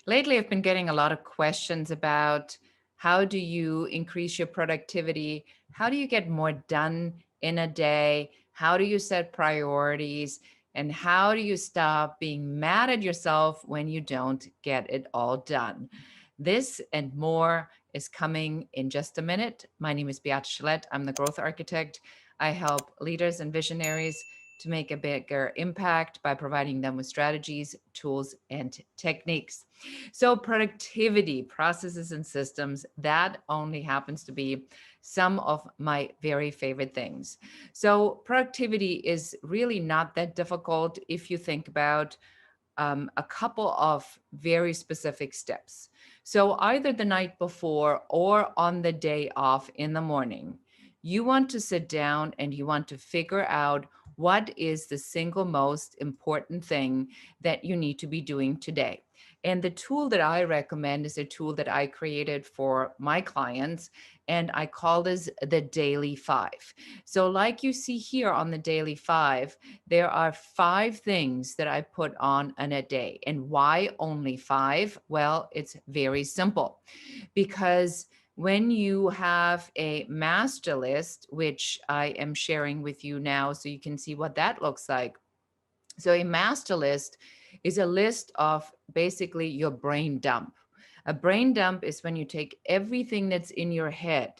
Lately, I've been getting a lot of questions about how do you increase your productivity? How do you get more done in a day? How do you set priorities? And how do you stop being mad at yourself when you don't get it all done? This and more is coming in just a minute. My name is Beate Chelette. I'm the growth architect. I help leaders and visionaries to make a bigger impact by providing them with strategies, tools, and techniques. So, productivity, processes, and systems, that only happens to be some of my very favorite things. So, productivity is really not that difficult if you think about a couple of very specific steps. So, either the night before or on the day off in the morning, you want to sit down and you want to figure out what is the single most important thing that you need to be doing today. And the tool that I recommend is a tool that I created for my clients, and I call this the Daily Five. So, like you see here on the Daily Five, there are five things that I put on in a day. And why only five? Well, it's very simple because when you have a master list, which I am sharing with you now, so you can see what that looks like. So, a master list is a list of basically your brain dump. A brain dump is when you take everything that's in your head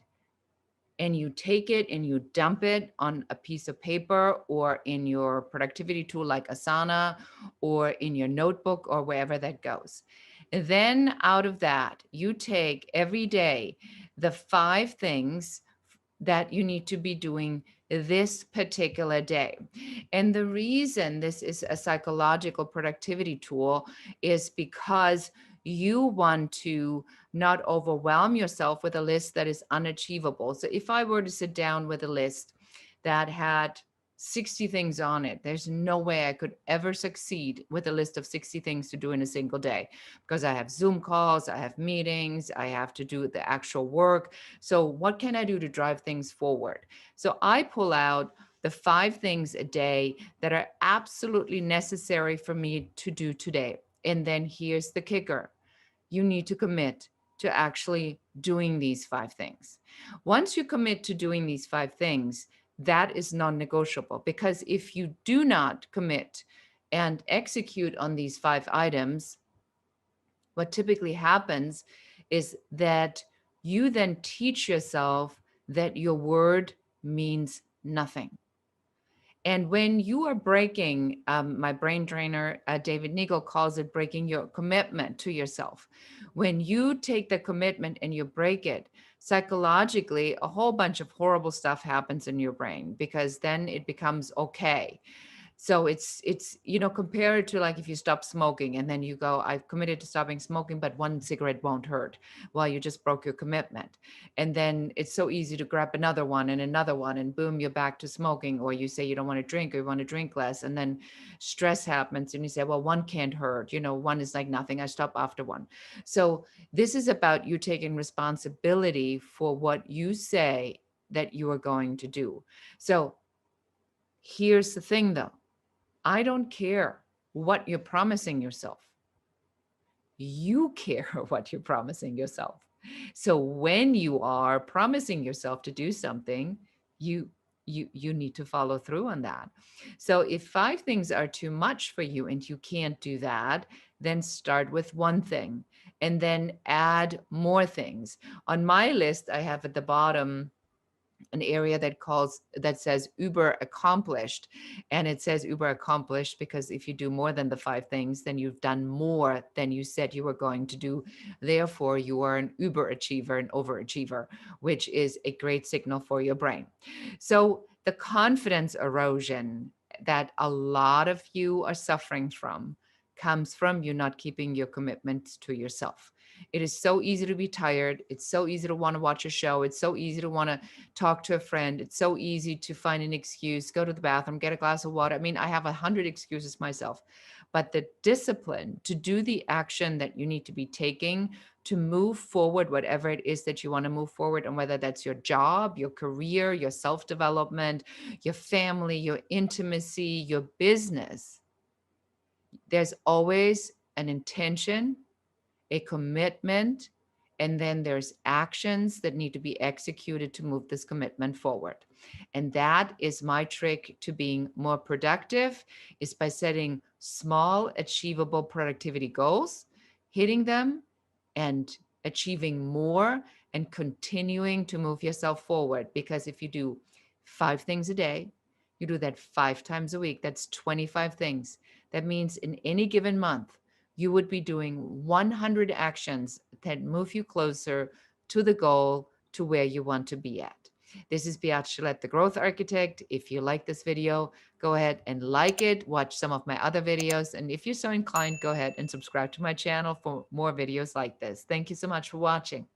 and you take it and you dump it on a piece of paper or in your productivity tool like Asana or in your notebook or wherever that goes. And then out of that, you take every day the five things that you need to be doing this particular day. And the reason this is a psychological productivity tool is because you want to not overwhelm yourself with a list that is unachievable. So if I were to sit down with a list that had 60 things on it, there's no way I could ever succeed with a list of 60 things to do in a single day because I have Zoom calls, I have meetings, I have to do the actual work. So what can I do to drive things forward? So I pull out the five things a day that are absolutely necessary for me to do today. And then here's the kicker: you need to commit to actually doing these five things. Once you commit to doing these five things, that is non negotiable, because if you do not commit and execute on these five items, what typically happens is that you then teach yourself that your word means nothing. And when you are breaking, my brain trainer, David Nagel, calls it breaking your commitment to yourself. When you take the commitment and you break it, psychologically, a whole bunch of horrible stuff happens in your brain because then it becomes okay. So compare it to like if you stop smoking and then you go, I've committed to stopping smoking, but one cigarette won't hurt. Well, you just broke your commitment. And then it's so easy to grab another one and boom, you're back to smoking. Or you say you don't want to drink or you want to drink less. And then stress happens and you say, well, one can't hurt. One is like nothing. I stop after one. So this is about you taking responsibility for what you say that you are going to do. So here's the thing though. I don't care what you're promising yourself. You care what you're promising yourself. So when you are promising yourself to do something, you need to follow through on that. So if five things are too much for you and you can't do that, then start with one thing and then add more things. On my list, I have at the bottom an area that says uber accomplished, and it says uber accomplished because if you do more than the five things, then you've done more than you said you were going to do. Therefore, you are an uber achiever, an overachiever, which is a great signal for your brain. So the confidence erosion that a lot of you are suffering from comes from you not keeping your commitments to yourself. It is so easy to be tired. It's so easy to want to watch a show. It's so easy to want to talk to a friend. It's so easy to find an excuse, go to the bathroom, get a glass of water. I mean, I have 100 excuses myself, but the discipline to do the action that you need to be taking to move forward, whatever it is that you want to move forward, and whether that's your job, your career, your self-development, your family, your intimacy, your business, there's always an intention a commitment, and then there's actions that need to be executed to move this commitment forward. And that is my trick to being more productive, is by setting small achievable productivity goals, hitting them and achieving more, and continuing to move yourself forward. Because if you do 5 things a day, you do that 5 times a week, that's 25 things. That means in any given month, you would be doing 100 actions that move you closer to the goal, to where you want to be at. This is Beate Chelette, the Growth Architect. If you like this video, go ahead and like it, watch some of my other videos. And if you're so inclined, go ahead and subscribe to my channel for more videos like this. Thank you so much for watching.